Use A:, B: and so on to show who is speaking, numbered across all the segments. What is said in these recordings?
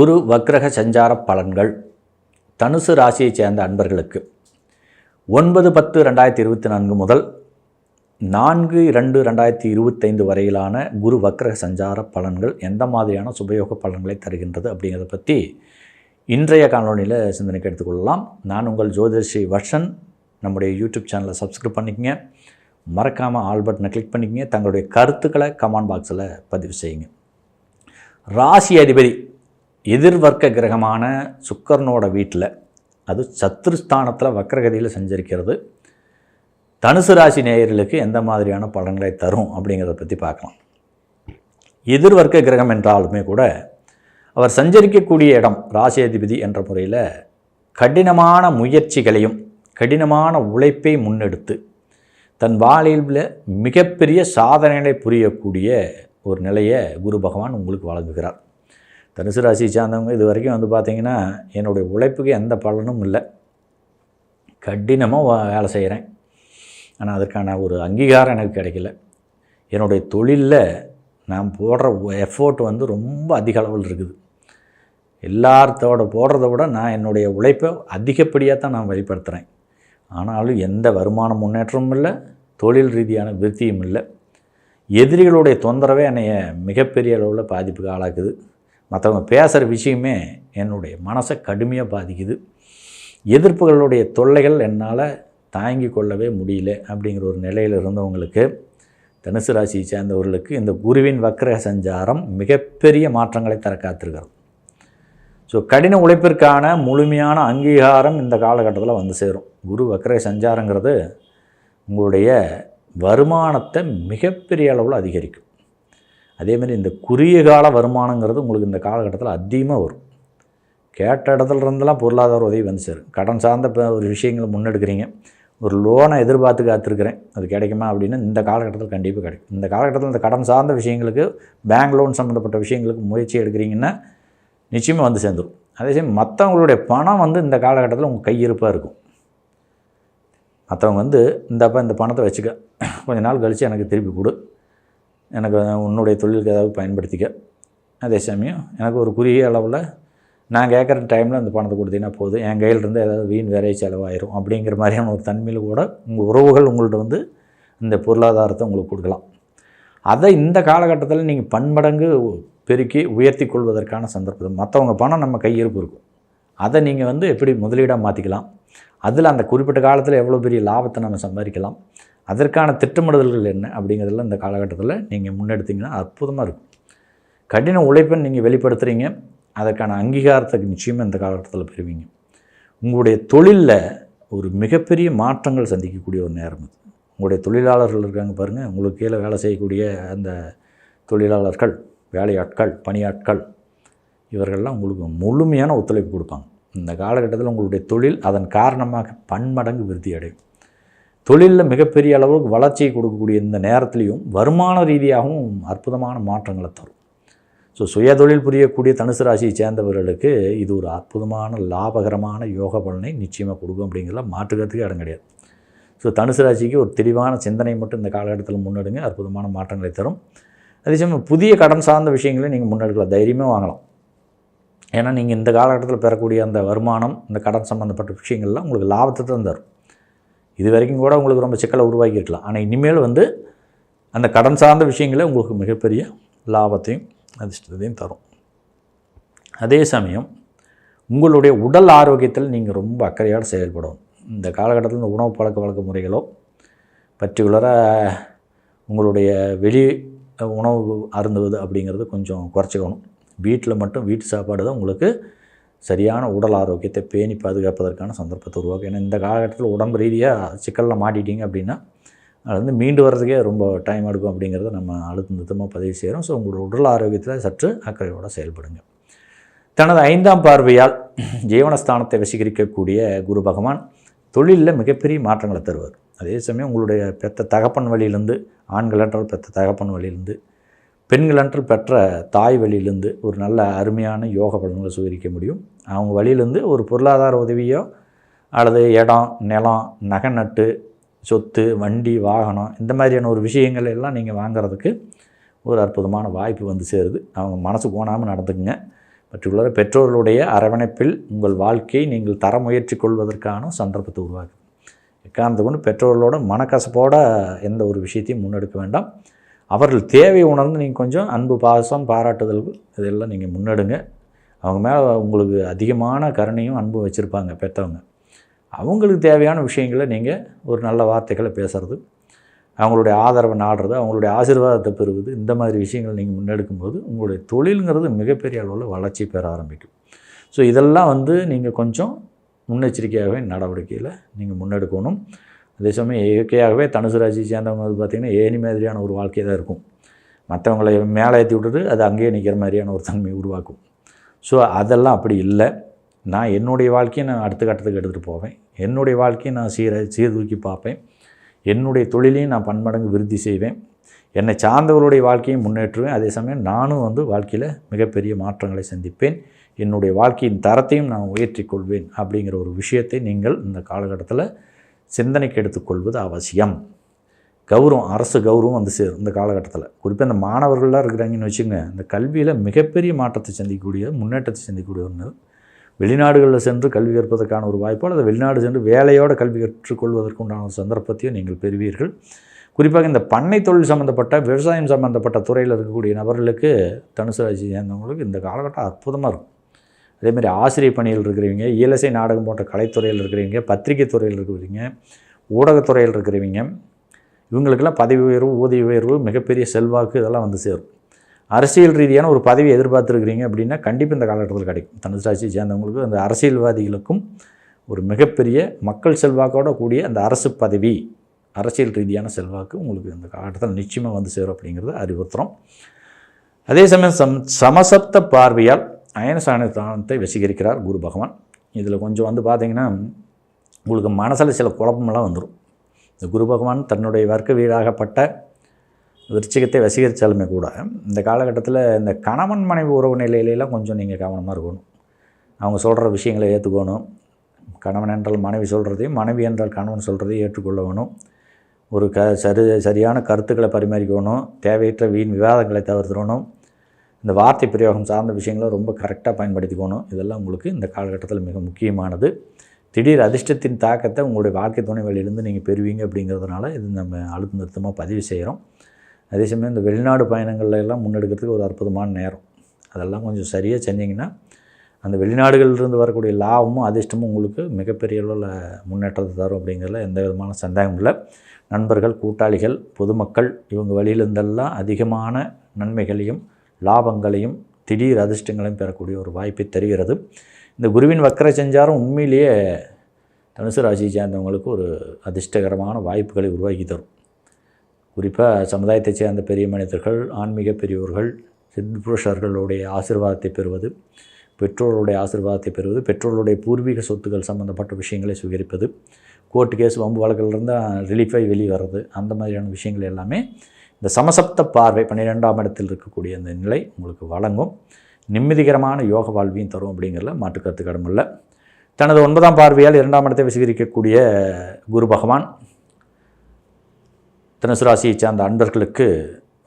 A: குரு வக்ரக சஞ்சார பலன்கள் தனுசு ராசியைச் சேர்ந்த அன்பர்களுக்கு 9/10/2024 முதல் 4/2/2025 வரையிலான குரு வக்ரக சஞ்சார பலன்கள் எந்த மாதிரியான சுபயோக பலன்களை தருகின்றது அப்படிங்கிறத பற்றி இன்றைய காணொலியில் சிந்தனைக்கு எடுத்துக்கொள்ளலாம். நான் உங்கள் ஜோதிஷி வர்ஷன். நம்முடைய யூடியூப் சேனலை சப்ஸ்கிரைப் பண்ணிக்கங்க, மறக்காமல் ஆல் பட்டனை கிளிக் பண்ணிக்கங்க, தங்களுடைய கருத்துக்களை கமெண்ட் பாக்ஸில் பதிவு செய்யுங்க. ராசி அதிபதி எதிர்வர்க்க கிரகமான சுக்கரனோட வீட்டில், அது சத்துருஸ்தானத்தில் வக்ரகதியில் சஞ்சரிக்கிறது. தனுசு ராசி நேயர்களுக்கு எந்த மாதிரியான பலன்களை தரும் அப்படிங்கிறத பற்றி பார்க்கலாம். எதிர்வர்க்க கிரகம் என்றாலுமே கூட அவர் சஞ்சரிக்கக்கூடிய இடம் ராசி அதிபதி என்ற முறையில் கடினமான முயற்சிகளையும் கடினமான உழைப்பை முன்னெடுத்து தன் வாழ்வில் மிகப்பெரிய சாதனைகளை புரியக்கூடிய ஒரு நிலையை குரு பகவான் உங்களுக்கு வழங்குகிறார். தனுசு ராசி சார்ந்தவங்க இது வரைக்கும் பார்த்திங்கன்னா, என்னுடைய உழைப்புக்கு எந்த பலனும் இல்லை, கடினமாக வேலை செய்கிறேன், ஆனால் அதற்கான ஒரு அங்கீகாரம் எனக்கு கிடைக்கல, என்னுடைய தொழிலில் நான் போடுற எஃபோர்ட் ரொம்ப அதிக அளவில் இருக்குது, எல்லாத்தோட போடுறத விட நான் என்னுடைய உழைப்பை அதிகப்படியாக தான் நான் வெளிப்படுத்துகிறேன், ஆனாலும் எந்த வருமான முன்னேற்றமும் இல்லை, தொழில் ரீதியான விருத்தியும் இல்லை, எதிரிகளுடைய தொந்தரவே என்னைய மிகப்பெரிய அளவில் பாதிப்புக்கு ஆளாக்குது, மற்றவங்க பேசுகிற விஷயமே என்னுடைய மனசை கடுமையாக பாதிக்குது, எதிர்ப்புகளுடைய தொல்லைகள் என்னால் தாங்கி கொள்ளவே முடியல அப்படிங்கிற ஒரு நிலையில் இருந்தவங்களுக்கு, தனுசு ராசியை சேர்ந்தவர்களுக்கு இந்த குருவின் வக்ர சஞ்சாரம் மிகப்பெரிய மாற்றங்களை தர காத்திருக்கிறது. ஸோ கடின உழைப்பிற்கான முழுமையான அங்கீகாரம் இந்த காலகட்டத்தில் வந்து சேரும். குரு வக்ர சஞ்சாரங்கிறது உங்களுடைய வருமானத்தை மிகப்பெரிய அளவில் அதிகரிக்கும். அதேமாதிரி இந்த குறுகிய கால வருமானங்கிறது உங்களுக்கு இந்த காலகட்டத்தில் அதிகமாக வரும். கேட்ட இடத்துல இருந்தெல்லாம் பொருளாதார உதவி வந்து சேரும். கடன் சார்ந்த ஒரு விஷயங்களை முன்னெடுக்கிறீங்க, ஒரு லோனை எதிர்பார்த்து காத்திருக்கிறேன், அது கிடைக்குமா அப்படின்னு இந்த காலகட்டத்தில் கண்டிப்பாக கிடைக்கும். இந்த காலகட்டத்தில் இந்த கடன் சார்ந்த விஷயங்களுக்கு, பேங்க் லோன் சம்மந்தப்பட்ட விஷயங்களுக்கு முயற்சி எடுக்கிறீங்கன்னா நிச்சயமாக வந்து சேர்ந்துடும். அதே சமயம் மற்றவங்களுடைய பணம் இந்த காலகட்டத்தில் உங்கள் கையிருப்பாக இருக்கும். மற்றவங்க இந்த பணத்தை வச்சுக்க, கொஞ்ச நாள் கழித்து எனக்கு திருப்பி கொடு, எனக்கு உன்னுடைய தொழிலுக்கு ஏதாவது பயன்படுத்திக்க, அதே சமயம் எனக்கு ஒரு குறுகிய அளவில் நான் கேட்குற டைமில் அந்த பணத்தை கொடுத்தீங்கன்னா போதும், என் கையிலிருந்து ஏதாவது வீண் வேலை செலவாயிரும் அப்படிங்கிற மாதிரியான ஒரு தன்மையில் கூட உங்கள் உறவுகள் உங்கள்கிட்ட இந்த பொருளாதாரத்தை உங்களுக்கு கொடுக்கலாம். அதை இந்த காலகட்டத்தில் நீங்கள் பன்மடங்கு பெருக்கி உயர்த்தி கொள்வதற்கான சந்தர்ப்பம். மற்றவங்க பணம் நம்ம கையிருப்பு இருக்கும், அதை நீங்கள் எப்படி முதலீடாக மாற்றிக்கலாம், அதில் அந்த குறிப்பிட்ட காலத்தில் எவ்வளோ பெரிய லாபத்தை நம்ம சம்பாதிக்கலாம், அதற்கான திட்டமிடுதல்கள் என்ன அப்படிங்கிறதெல்லாம் இந்த காலகட்டத்தில் நீங்கள் முன்னெடுத்திங்கன்னா அற்புதமாக இருக்கும். கடின உழைப்பை நீங்கள் வெளிப்படுத்துகிறீங்க, அதற்கான அங்கீகாரத்துக்கு நிச்சயமாக இந்த காலகட்டத்தில் பெறுவீங்க. உங்களுடைய தொழிலில் ஒரு மிகப்பெரிய மாற்றங்கள் சந்திக்கக்கூடிய ஒரு நேரம் இது. உங்களுடைய தொழிலாளர்கள் இருக்காங்க பாருங்கள், உங்களுக்கு கீழே வேலை செய்யக்கூடிய அந்த தொழிலாளர்கள், வேலையாட்கள், பணியாட்கள், இவர்கள்லாம் உங்களுக்கு முழுமையான ஒத்துழைப்பு கொடுப்பாங்க. இந்த காலகட்டத்தில் உங்களுடைய தொழில் அதன் காரணமாக பன்மடங்கு விருத்தி அடையும். தொழிலில் மிகப்பெரிய அளவுக்கு வளர்ச்சியை கொடுக்கக்கூடிய இந்த நேரத்துலையும் வருமான ரீதியாகவும் அற்புதமான மாற்றங்களை தரும். ஸோ சுய தொழில் புரியக்கூடிய தனுசு ராசியை சேர்ந்தவர்களுக்கு இது ஒரு அற்புதமான லாபகரமான யோக பலனை நிச்சயமாக கொடுக்கும் அப்படிங்கிறத மாற்றுக்கிறதுக்கு இடம் கிடையாது. ஸோ தனுசு ராசிக்கு ஒரு தெளிவான சிந்தனை மட்டும் இந்த காலகட்டத்தில் முன்னெடுங்க, அற்புதமான மாற்றங்களை தரும். அதே சமயம் புதிய கடன் சார்ந்த விஷயங்களையும் நீங்கள் முன்னெடுக்கலாம், தைரியமாக வாங்கலாம். ஏன்னா நீங்கள் இந்த காலகட்டத்தில் பெறக்கூடிய அந்த வருமானம், இந்த கடன் சம்மந்தப்பட்ட விஷயங்கள்லாம் உங்களுக்கு லாபத்தை தான் தரும். இது வரைக்கும் கூட உங்களுக்கு ரொம்ப சிக்கலை உருவாக்கியிருக்கலாம், ஆனால் இனிமேல் அந்த கடன் சார்ந்த விஷயங்களே உங்களுக்கு மிகப்பெரிய லாபத்தையும் அதிர்ஷ்டத்தையும் தரும். அதே சமயம் உங்களுடைய உடல் ஆரோக்கியத்தில் நீங்கள் ரொம்ப அக்கறையோடு செயல்படணும். இந்த காலகட்டத்தில் இந்த உணவு பழக்க முறைகளோ, பர்டிகுலராக உங்களுடைய வெளி உணவு அருந்துவது அப்படிங்கிறது கொஞ்சம் குறைச்சிக்கணும். வீட்டில் மட்டும் வீட்டு சாப்பாடு தான் உங்களுக்கு சரியான உடல் ஆரோக்கியத்தை பேணி பாதுகாப்பதற்கான சந்தர்ப்பத்தை உருவாக்கும். ஏன்னா இந்த காலகட்டத்தில் உடம்பு ரீதியாக சிக்கலில் மாட்டிட்டீங்க அப்படின்னா அது மீண்டு வர்றதுக்கே ரொம்ப டைம் எடுக்கும் அப்படிங்கிறத நம்ம அழுத்தமாக பதிவு செய்கிறோம். ஸோ உங்களோட உடல் ஆரோக்கியத்தில் சற்று அக்கறையோடு செயல்படுங்க. தனது 5ஆம் பார்வையால் ஜீவனஸ்தானத்தை வசீகரிக்கக்கூடிய குரு பகவான் தொழிலில் மிகப்பெரிய மாற்றங்களை தருவார். அதே சமயம் உங்களுடைய பெற்ற தகப்பன் வழியிலேருந்து, ஆண்கள் என்றால் பெற்ற தகப்பன் வழியிலேருந்து, பெண்கள் என்று பெற்ற தாய் வழியிலேருந்து ஒரு நல்ல அருமையான யோக பலன்களை சுகரிக்க முடியும். அவங்க வழியிலேருந்து ஒரு பொருளாதார உதவியோ அல்லது இடம், நிலம், நகை நட்டு, சொத்து, வண்டி, வாகனம், இந்த மாதிரியான ஒரு விஷயங்கள் எல்லாம் நீங்கள் வாங்கிறதுக்கு ஒரு அற்புதமான வாய்ப்பு சேருது. அவங்க மனசு கோணாமல் நடந்துக்குங்க. பர்டிகுலராக பெற்றோர்களுடைய அரவணைப்பில் உங்கள் வாழ்க்கையை நீங்கள் தர முயற்சி கொள்வதற்கான சந்தர்ப்பத்தை உருவாக்கு. எக்காரணத்தை கொண்டு பெற்றோர்களோட மனக்கசப்போட எந்த ஒரு விஷயத்தையும் முன்னெடுக்க வேண்டாம். அவர்கள் தேவை உணர்ந்து நீங்கள் கொஞ்சம் அன்பு, பாசம், பாராட்டுதல்கள் இதெல்லாம் நீங்கள் முன்னெடுங்க. அவங்க மேலே உங்களுக்கு அதிகமான கருணையும் அன்பும் வச்சுருப்பாங்க பெற்றவங்க. அவங்களுக்கு தேவையான விஷயங்களை நீங்கள் ஒரு நல்ல வார்த்தைகளை பேசுகிறது, அவங்களுடைய ஆதரவை நாடுறது, அவங்களுடைய ஆசீர்வாதத்தை பெறுவது, இந்த மாதிரி விஷயங்கள் நீங்கள் முன்னெடுக்கும்போது உங்களுடைய தொழிலுங்கிறது மிகப்பெரிய அளவில் வளர்ச்சி பெற ஆரம்பிக்கும். ஸோ இதெல்லாம் நீங்கள் கொஞ்சம் முன்னெச்சரிக்கையாகவே நடவடிக்கையில் நீங்கள் முன்னெடுக்கணும். அதே சமயம் இயற்கையாகவே தனுசு ராசி சேர்ந்தவங்க பார்த்திங்கன்னா ஏனி மாதிரியான ஒரு வாழ்க்கை தான் இருக்கும். மற்றவங்களை மேலே ஏற்றி விட்டுட்டு அது அங்கேயே நிற்கிற மாதிரியான ஒரு தன்மையை உருவாக்கும். ஸோ அதெல்லாம் அப்படி இல்லை. நான் என்னுடைய வாழ்க்கையை நான் அடுத்த கட்டத்துக்கு எடுத்துகிட்டு போவேன். என்னுடைய வாழ்க்கையை நான் சீர்தூக்கி பார்ப்பேன். என்னுடைய தொழிலையும் நான் பன்மடங்கு விருத்தி செய்வேன். என்னை சார்ந்தவர்களுடைய வாழ்க்கையும் முன்னேற்றுவேன். அதே சமயம் நானும் வாழ்க்கையில் மிகப்பெரிய மாற்றங்களை சந்திப்பேன். என்னுடைய வாழ்க்கையின் தரத்தையும் நான் உயர்த்திக்கொள்வேன் அப்படிங்கிற ஒரு விஷயத்தை நீங்கள் இந்த காலகட்டத்தில் சிந்தனைக்கு எடுத்துக்கொள்வது அவசியம். கௌரவம், அரசு கௌரவம் சேரும் இந்த காலகட்டத்தில். குறிப்பாக இந்த மாணவர்கள்லாம் இருக்கிறாங்கன்னு வச்சுங்க, இந்த கல்வியில் மிகப்பெரிய மாற்றத்தை சந்திக்கக்கூடிய, முன்னேற்றத்தை சந்திக்கக்கூடிய ஒன்று. வெளிநாடுகளில் சென்று கல்வி கற்பதற்கான ஒரு வாய்ப்போ அல்லது வெளிநாடு சென்று வேலையோடு கல்வி கற்றுக்கொள்வதற்கு உண்டான ஒரு சந்தர்ப்பத்தையும் நீங்கள் பெறுவீர்கள். குறிப்பாக இந்த பண்ணை தொழில் சம்மந்தப்பட்ட, விவசாயம் சம்மந்தப்பட்ட துறையில் இருக்கக்கூடிய நபர்களுக்கு, தனுசு ராசி சேர்ந்தவங்களுக்கு இந்த காலகட்டம் அற்புதமாக இருக்கும். அதேமாதிரி ஆசிரியர் பணியில் இருக்கிறவங்க, இயலிசை நாடகம் போன்ற கலைத்துறையில் இருக்கிறவங்க, பத்திரிகை துறையில் இருக்கிறவங்க, ஊடகத்துறையில் இருக்கிறவங்க, இவங்களுக்கெல்லாம் பதவி உயர்வு, ஊதிய உயர்வு, மிகப்பெரிய செல்வாக்கு இதெல்லாம் சேரும். அரசியல் ரீதியான ஒரு பதவி எதிர்பார்த்துருக்கிறீங்க அப்படின்னா கண்டிப்பாக இந்த காலகட்டத்தில் கிடைக்கும். தனுசு ராசியை சேர்ந்தவங்களுக்கு, அந்த அரசியல்வாதிகளுக்கும் ஒரு மிகப்பெரிய மக்கள் செல்வாக்கோட கூடிய அந்த அரசு பதவி, அரசியல் ரீதியான செல்வாக்கு உங்களுக்கு இந்த காலகட்டத்தில் நிச்சயமாக சேரும் அப்படிங்கிறது அறிவுறுத்துகிறோம். அதே சமயம் சமசப்த பார்வையால் அயனஸ்தானத்தை வசீகரிக்கிறார் குரு பகவான். இதில் கொஞ்சம் பார்த்திங்கன்னா உங்களுக்கு மனசில் சில குழப்பமெல்லாம் வந்துடும். இந்த குரு பகவான் தன்னுடைய வர்க்க வீடாகப்பட்ட விருச்சிகத்தை வசீகரித்தாலுமே கூட இந்த காலகட்டத்தில் இந்த கணவன் மனைவி உறவு நிலையிலெல்லாம் கொஞ்சம் நீங்கள் கவனமாக இருக்கணும். அவங்க சொல்கிற விஷயங்களை ஏற்றுக்கணும். கணவன் என்றால் மனைவி சொல்கிறதையும், மனைவி என்றால் கணவன் சொல்கிறதையும் ஏற்றுக்கொள்ள வேணும். ஒரு சரியான கருத்துக்களை பரிமாறிக்கணும். தேவையற்ற வீண் விவாதங்களை தவிர்த்துடணும். இந்த வார்த்தை பிரயோகம் சார்ந்த விஷயங்களை ரொம்ப கரெக்டாக பயன்படுத்திக்கணும். இதெல்லாம் உங்களுக்கு இந்த காலகட்டத்தில் மிக முக்கியமானது. திடீர் அதிர்ஷ்டத்தின் தாக்கத்தை உங்களுடைய வாழ்க்கை துணை வழியிலிருந்து நீங்கள் பெறுவீங்க அப்படிங்கிறதுனால இது நம்ம அழுத்த நிறுத்தமாக பதிவு செய்கிறோம். அதே சமயம் இந்த வெளிநாடு பயணங்கள்ல எல்லாம் முன்னெடுக்கிறதுக்கு ஒரு அற்புதமான நேரம். அதெல்லாம் கொஞ்சம் சரியாக செஞ்சிங்கன்னா அந்த வெளிநாடுகளிலிருந்து வரக்கூடிய லாபமும் அதிர்ஷ்டமும் உங்களுக்கு மிகப்பெரிய அளவில் முன்னேற்றத்தை தரும் அப்படிங்கிறதுல எந்த விதமான சந்தேகமும் இல்லை. நண்பர்கள், கூட்டாளிகள், பொதுமக்கள் இவங்க வழியிலிருந்தெல்லாம் அதிகமான நன்மைகளையும் லாபங்களையும் திடீர் அதிர்ஷ்டங்களையும் பெறக்கூடிய ஒரு வாய்ப்பை தருகிறது. இந்த குருவின் வக்கர சஞ்சாரம் உண்மையிலேயே தனுசு ராசியை சேர்ந்தவங்களுக்கு ஒரு அதிர்ஷ்டகரமான வாய்ப்புகளை உருவாக்கி தரும். குறிப்பாக சமுதாயத்தைச் சேர்ந்த பெரிய மனிதர்கள், ஆன்மீக பெரியோர்கள், சித்புருஷர்களுடைய ஆசீர்வாதத்தை பெறுவது, பெற்றோர்களுடைய ஆசீர்வாதத்தை பெறுவது, பெற்றோர்களுடைய பூர்வீக சொத்துக்கள் சம்மந்தப்பட்ட விஷயங்களை சுகரிப்பது, கோர்ட்டு கேஸ் வம்பு வழக்கிலிருந்து ரிலீஃபாகி வெளியே வர்றது, அந்த மாதிரியான விஷயங்கள் எல்லாமே இந்த சமசப்த பார்வை 12ஆம் இடத்தில் இருக்கக்கூடிய அந்த நிலை உங்களுக்கு வழங்கும். நிம்மதிகரமான யோக வாழ்வையும் தரும் அப்படிங்கிறதுல மாற்றுக்கருத்து கடமில்லை. தனது 9ஆம் பார்வையால் 2ஆம் இடத்தை வசீகரிக்கக்கூடிய குரு பகவான் தனுசு ராசியை சார்ந்த அன்பர்களுக்கு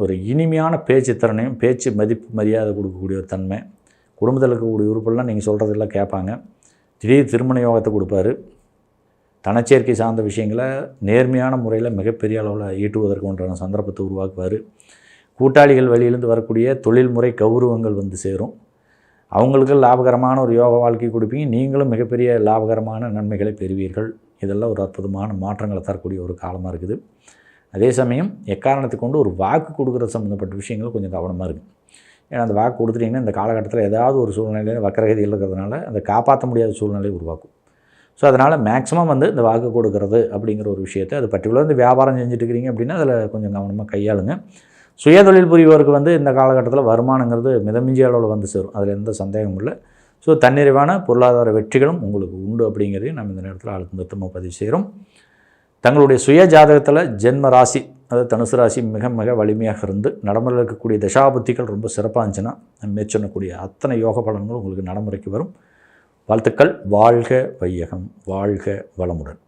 A: ஒரு இனிமையான பேச்சு திறனையும், பேச்சு மதிப்பு மரியாதை கொடுக்கக்கூடிய ஒரு தன்மை, குடும்பத்தில் இருக்கக்கூடிய உறுப்புலாம் நீங்கள் சொல்கிறதெல்லாம் கேட்பாங்க. திடீர் திருமண யோகத்தை கொடுப்பாரு. தனச்சேர்க்கை சார்ந்த விஷயங்களை நேர்மையான முறையில் மிகப்பெரிய அளவில் ஈட்டுவதற்கு உண்டான சந்தர்ப்பத்தை உருவாக்குவார். கூட்டாளிகள் வழியிலிருந்து வரக்கூடிய தொழில்முறை கௌரவங்கள் சேரும். அவங்களுக்கு லாபகரமான ஒரு யோக வாழ்க்கை கொடுப்பீங்க. நீங்களும் மிகப்பெரிய லாபகரமான நன்மைகளை பெறுவீர்கள். இதெல்லாம் ஒரு அற்புதமான மாற்றங்களை தரக்கூடிய ஒரு காலமாக இருக்குது. அதே சமயம் எக்காரணத்தை கொண்டு ஒரு வாக்கு கொடுக்குறது சம்மந்தப்பட்ட விஷயங்கள் கொஞ்சம் கவனமாக இருக்குது. ஏன்னா அந்த வாக்கு கொடுத்துட்டிங்கன்னா இந்த காலகட்டத்தில் ஏதாவது ஒரு சூழ்நிலையில் வக்கரகதியில் இருக்கிறதுனால அதை காப்பாற்ற முடியாத சூழ்நிலையை உருவாக்கும். ஸோ அதனால் மேக்ஸிமம் இந்த வாக்கு கொடுக்கறது அப்படிங்கிற ஒரு விஷயத்தை, அது பர்டிகுலர் இந்த வியாபாரம் செஞ்சுட்டு இருக்கிறீங்க அப்படின்னா அதில் கொஞ்சம் கவனமாக கையாளுங்க. சுயதொழில் புரிவோருக்கு இந்த காலகட்டத்தில் வருமானங்கிறது மிதமிஞ்சிய அளவில் சேரும். அதில் எந்த சந்தேகமும் இல்லை. ஸோ தன்னிறைவான பொருளாதார வெற்றிகளும் உங்களுக்கு உண்டு அப்படிங்கிறதையும் நம்ம இந்த நேரத்தில் அழுத்தமாக பதிவு செய்கிறோம். தங்களுடைய சுய ஜாதகத்தில் ஜென்ம ராசி, அதாவது தனுசு ராசி மிக மிக வலிமையாக இருந்து நடைமுறையில் இருக்கக்கூடிய தசாபுத்திகள் ரொம்ப சிறப்பாக இருந்துச்சுன்னா மேற்சொன்னக்கூடிய அத்தனை யோக பலன்களும் உங்களுக்கு நடைமுறைக்கு வரும். வாழ்த்துக்கள். வாழ்க வையகம், வாழ்க வளமுடன்.